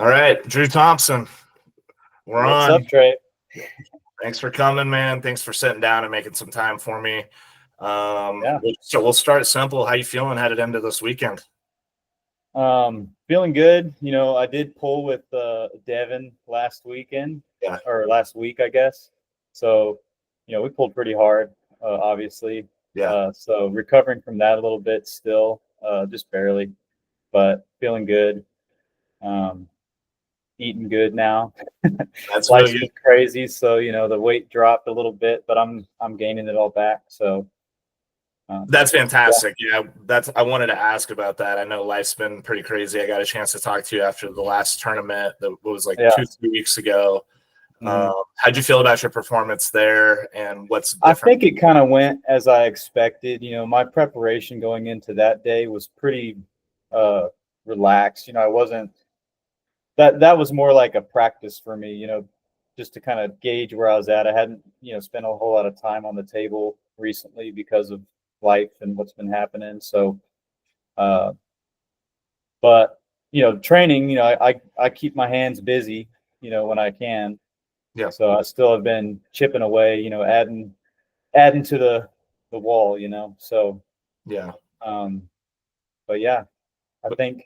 All right, Drew Thompson, we're What's on. up, Fray? Thanks for coming, man. Thanks for sitting down and making some time for me. Yeah. So we'll start simple. How you feeling headed into this weekend? Feeling good. I did pull with Devin last weekend, or last week, I guess. So, we pulled pretty hard, obviously. Yeah. So recovering from that a little bit still, just barely, but feeling good. Eating good now. That's Life's really been crazy, so the weight dropped a little bit, but I'm gaining it all back. So that's fantastic. Yeah, I wanted to ask about that. I know life's been pretty crazy. I got a chance to talk to you after the last tournament that was like 2-3 weeks ago. How'd you feel about your performance there, and what's different? I think it kind of went as I expected. My preparation going into that day was pretty relaxed. I wasn't that was more like a practice for me, just to kind of gauge where I was at. I hadn't, spent a whole lot of time on the table recently because of life and what's been happening. So, but training, I keep my hands busy, when I can. Yeah. So I still have been chipping away, adding to the wall, So yeah. But yeah, I think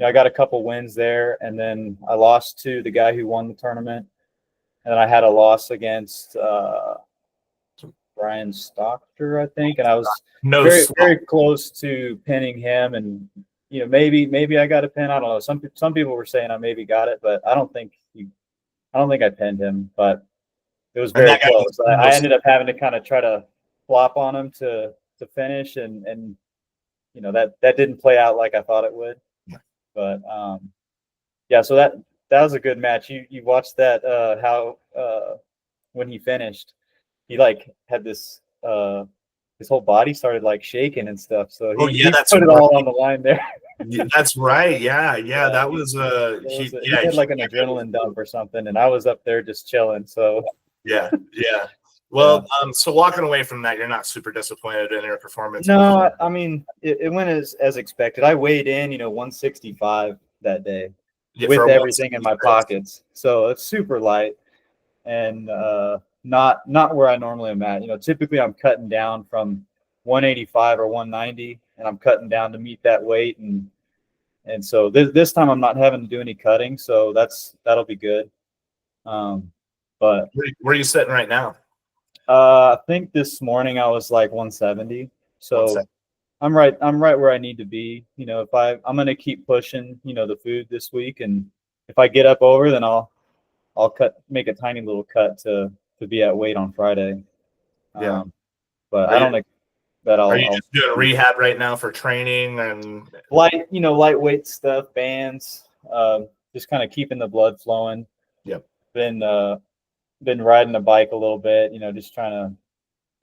I got a couple wins there, and then I lost to the guy who won the tournament, and then I had a loss against Brian Stocker, I think, and I was very close to pinning him, and maybe I got a pin. I don't know. Some people were saying I maybe got it, but I don't think I pinned him, but it was very close. I ended up having to kind of try to flop on him to finish, and that didn't play out like I thought it would. But so that was a good match. You watched that how when he finished, he had this his whole body started shaking and stuff. So he put it all on the line there. That's right. Yeah. That was he had like an adrenaline dump or something, and I was up there just chilling. So yeah. Well, so walking away from that, you're not super disappointed in your performance? No, I mean it went as expected. I weighed in, 165 that day with everything in my pockets, so it's super light and not where I normally am at. Typically I'm cutting down from 185 or 190, and I'm cutting down to meet that weight, and so this time I'm not having to do any cutting, so that'll be good. But where are you sitting right now? I think this morning I was like 170. So I'm right where I need to be. If I'm going to keep pushing, the food this week, and if I get up over, then I'll make a tiny little cut to be at weight on Friday. But I don't think that Are you just doing rehab right now for training and lightweight stuff, bands, just kind of keeping the blood flowing. Yep. Been riding a bike a little bit, just trying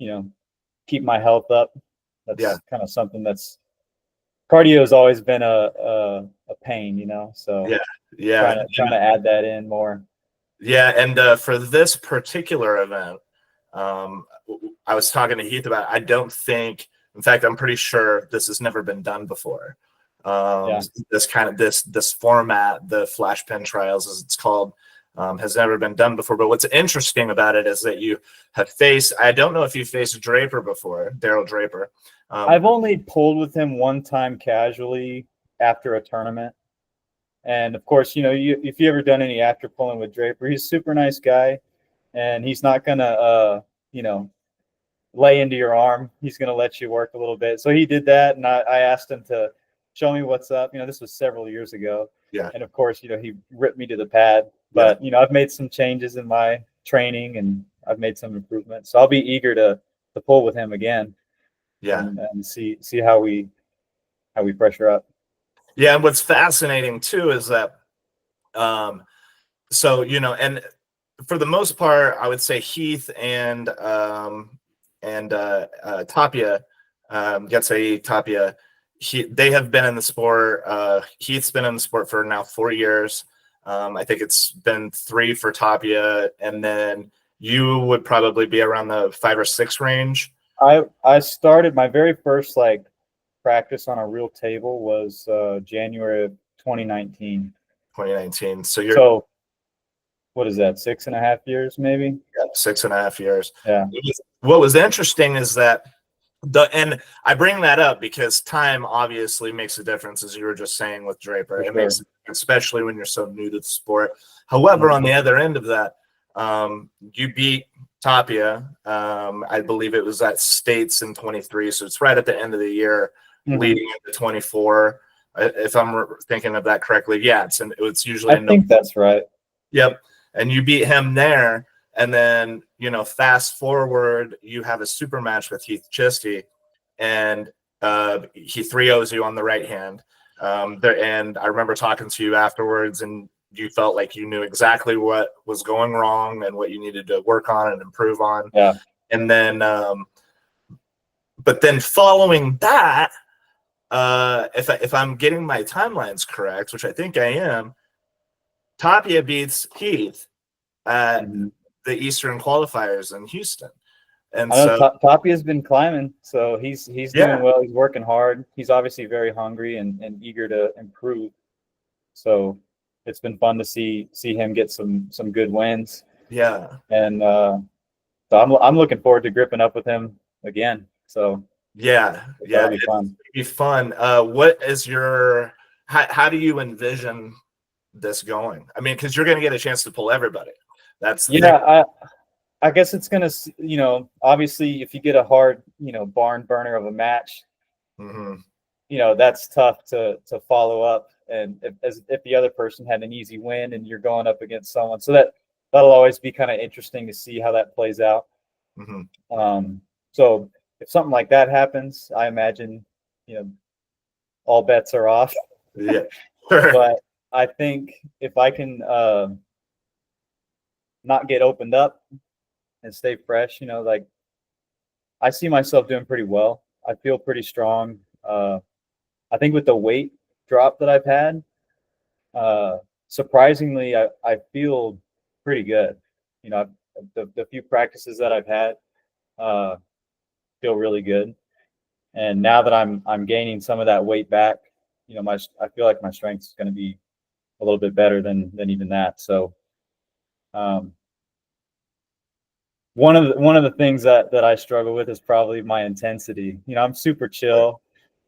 to, keep my health up. That's kind of something that's cardio has always been a pain, so trying to add that in more. Yeah. And for this particular event, I was talking to Heath about it. I don't think, in fact, I'm pretty sure this has never been done before. This format, the flash pen trials as it's called, has never been done before. But what's interesting about it is that you have faced, I don't know if you faced Draper before, Daryl Draper. I've only pulled with him one time casually after a tournament. And of course, if you ever done any after pulling with Draper, he's a super nice guy, and he's not going to, lay into your arm. He's going to let you work a little bit. So he did that. And I asked him to show me what's up. This was several years ago. Yeah. And of course, he ripped me to the pad. But, I've made some changes in my training, and I've made some improvements. So I'll be eager to pull with him again. Yeah. And see how we pressure up. Yeah. And what's fascinating too is that, and for the most part, I would say Heath and Tapia, Tapia, they have been in the sport. Heath's been in the sport for now 4 years. I think it's been 3 for Tapia, and then you would probably be around the 5 or 6 range. I started my very first practice on a real table was January of 2019. 2019. So what is that? 6.5 years, maybe? Yeah, 6.5 years. Yeah. What was interesting is that and I bring that up because time obviously makes a difference, as you were just saying with Draper. It makes, especially when you're so new to the sport. However, on the other end of that, you beat Tapia. I believe it was at States in 23, so it's right at the end of the year, leading into 24. If I'm thinking of that correctly, yeah, it's usually. I think that's right. Yep, and you beat him there. And then, fast forward, you have a super match with Heath Chisty, and he 3-0s you on the right hand. And I remember talking to you afterwards, and you felt like you knew exactly what was going wrong and what you needed to work on and improve on. Yeah. And then, but then following that, if I'm getting my timelines correct, which I think I am, Tapia beats Heath at the Eastern qualifiers in Houston. And I know Tapia's been climbing, so he's doing well. He's working hard. He's obviously very hungry and eager to improve. So it's been fun to see him get some good wins. Yeah. And so I'm looking forward to gripping up with him again. So that'll be fun. It'll be fun. What is your how do you envision this going? I mean, because you're going to get a chance to pull everybody. That's I guess it's going to, obviously if you get a hard, barn burner of a match, that's tough to follow up. And if the other person had an easy win and you're going up against someone, so that'll always be kind of interesting to see how that plays out. So if something like that happens, I imagine, all bets are off. Yeah. But I think if I can not get opened up and stay fresh, like I see myself doing pretty well. I feel pretty strong. I think with the weight drop that I've had, surprisingly, I feel pretty good. The few practices that I've had feel really good. And now that I'm gaining some of that weight back, I feel like my strength is going to be a little bit better than even that. So one of the things that I struggle with is probably my intensity. I'm super chill,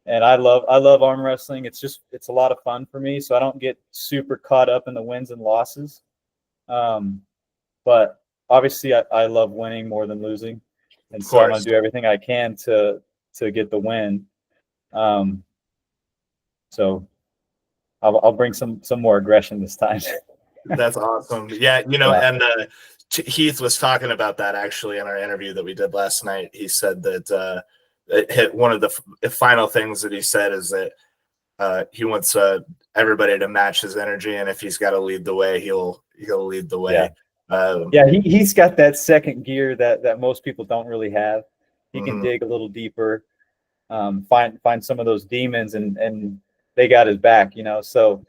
and I love arm wrestling. It's a lot of fun for me, so I don't get super caught up in the wins and losses. But obviously I love winning more than losing, and so I'm gonna do everything I can to get the win. So I'll bring some more aggression this time. That's awesome. Yeah, and Heath was talking about that actually in our interview that we did last night. He said that one of the final things that he said is that he wants everybody to match his energy, and if he's got to lead the way, he'll lead the way. He's got that second gear that most people don't really have. He can dig a little deeper, find some of those demons, and they got his back. So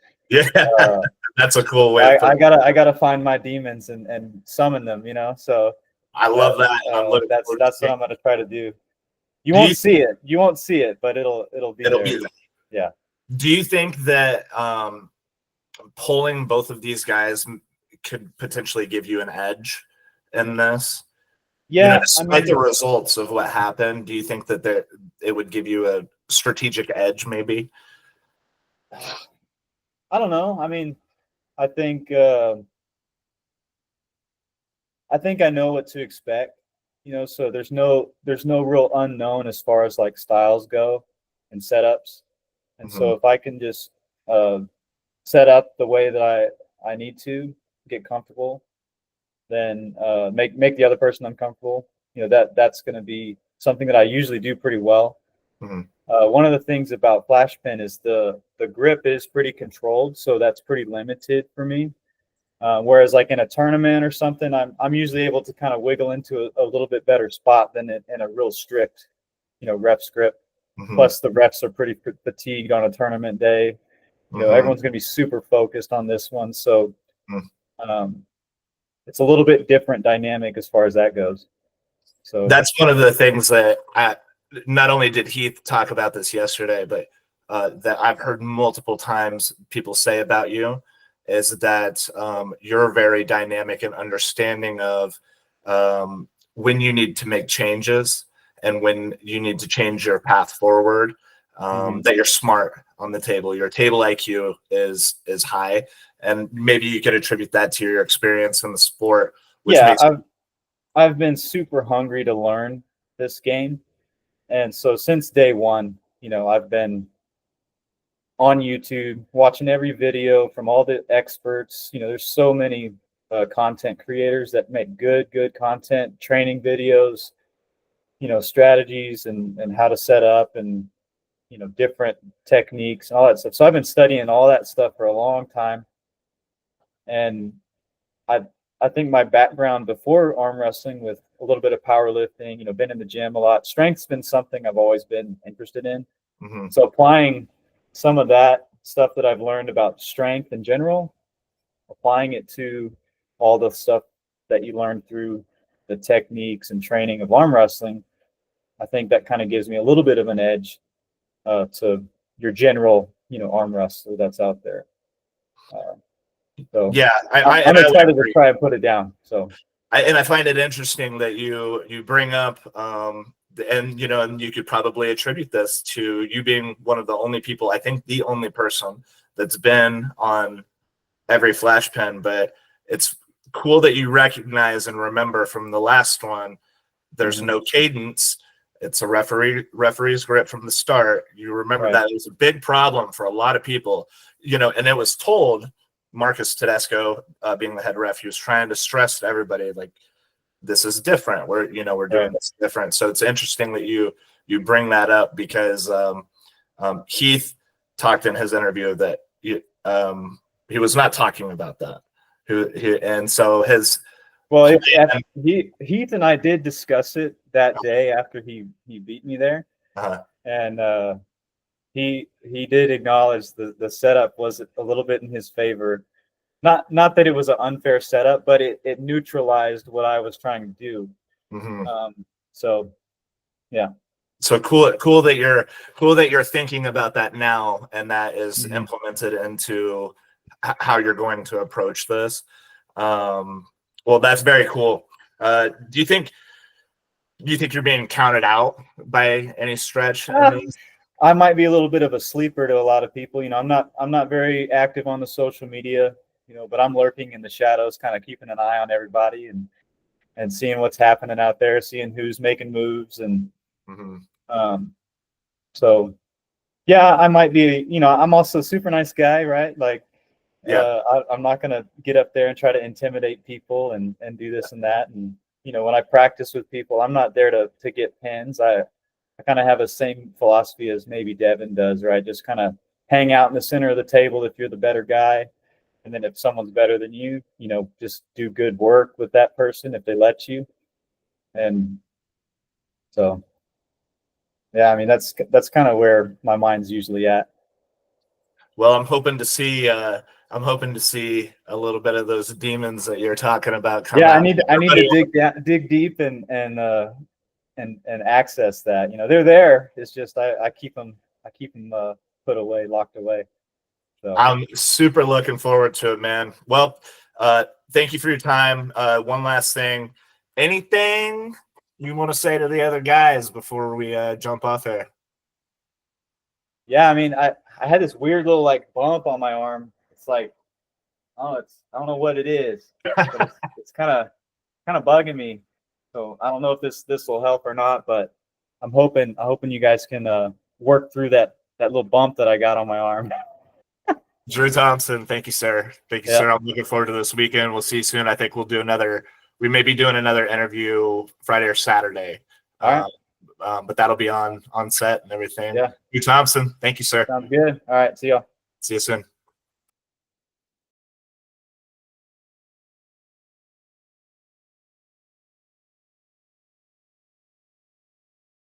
that's a cool way. I gotta find my demons and summon them. So I love that. That's what I'm gonna try to do. You won't see it, but it'll be there. Yeah. Do you think that pulling both of these guys could potentially give you an edge in this? Yeah. Despite the results of what happened, do you think that it would give you a strategic edge, maybe? I don't know. I mean, I think I know what to expect. So there's no real unknown as far as like styles go and setups. And so if I can just set up the way that I need to get comfortable, then make the other person uncomfortable, that's going to be something that I usually do pretty well. One of the things about flash pin is the grip is pretty controlled, so that's pretty limited for me. Whereas like in a tournament or something, I'm usually able to kind of wiggle into a little bit better spot than in a real strict, ref script. Plus the refs are pretty fatigued on a tournament day. Everyone's going to be super focused on this one. So it's a little bit different dynamic as far as that goes. So that's one of the things that not only did Heath talk about this yesterday, but that I've heard multiple times people say about you is that you're very dynamic and understanding of when you need to make changes and when you need to change your path forward. That you're smart on the table. Your table IQ is high, and maybe you could attribute that to your experience in the sport. Which I've been super hungry to learn this game, and so since day one, I've been on YouTube watching every video from all the experts. There's so many content creators that make good content, training videos, strategies and how to set up and different techniques and all that stuff. So I've been studying all that stuff for a long time. And I think my background before arm wrestling with a little bit of powerlifting, been in the gym a lot. Strength's been something I've always been interested in. So applying some of that stuff that I've learned about strength in general, applying it to all the stuff that you learn through the techniques and training of arm wrestling, I think that kind of gives me a little bit of an edge to your general, arm wrestler that's out there. So yeah, I'm excited to try and put it down. So, I find it interesting that you bring up, and you could probably attribute this to you being one of the only people, I think the only person that's been on every flash pen. But it's cool that you recognize and remember from the last one, there's no cadence. It's a referee's grip from the start. You remember that it was a big problem for a lot of people, and it was told. Marcus Tedesco, being the head ref, he was trying to stress to everybody, like, this is different. We're doing this different. So it's interesting that you bring that up because Heath talked in his interview that he was not talking about that. Heath and I did discuss it that day after he beat me there, and he did acknowledge the setup was a little bit in his favor. Not that it was an unfair setup, but it neutralized what I was trying to do. So yeah. So cool that you're thinking about that now, and that is implemented into how you're going to approach this. Well, that's very cool. Do you think you're being counted out by any stretch? I might be a little bit of a sleeper to a lot of people. I'm not very active on the social media, but I'm lurking in the shadows, kind of keeping an eye on everybody and seeing what's happening out there, seeing who's making moves. And so, yeah, I might be, I'm also a super nice guy, right? Like, I'm not going to get up there and try to intimidate people and do this and that. And, when I practice with people, I'm not there to get pins. I kind of have the same philosophy as maybe Devin does, right? Just kind of hang out in the center of the table if you're the better guy. And then if someone's better than you, just do good work with that person if they let you. And so, yeah, I mean, that's kind of where my mind's usually at. Well, I'm hoping to see a little bit of those demons that you're talking about. Yeah, I need to dig deep and access that. They're there. It's just I keep them put away, locked away. So I'm super looking forward to it, man. Well, thank you for your time. One last thing, anything you want to say to the other guys before we jump off here? Yeah, I mean, I had this weird little bump on my arm. It's like, I don't know what it is, but it's kind of bugging me. So I don't know if this will help or not, but I'm hoping you guys can work through that little bump that I got on my arm. Drew Thompson, thank you, sir. Thank you, sir. I'm looking forward to this weekend. We'll see you soon. I think we may be doing another interview Friday or Saturday. All right. But that'll be on set and everything. Yeah. Drew Thompson, thank you, sir. Sounds good. All right. See y'all. See you soon.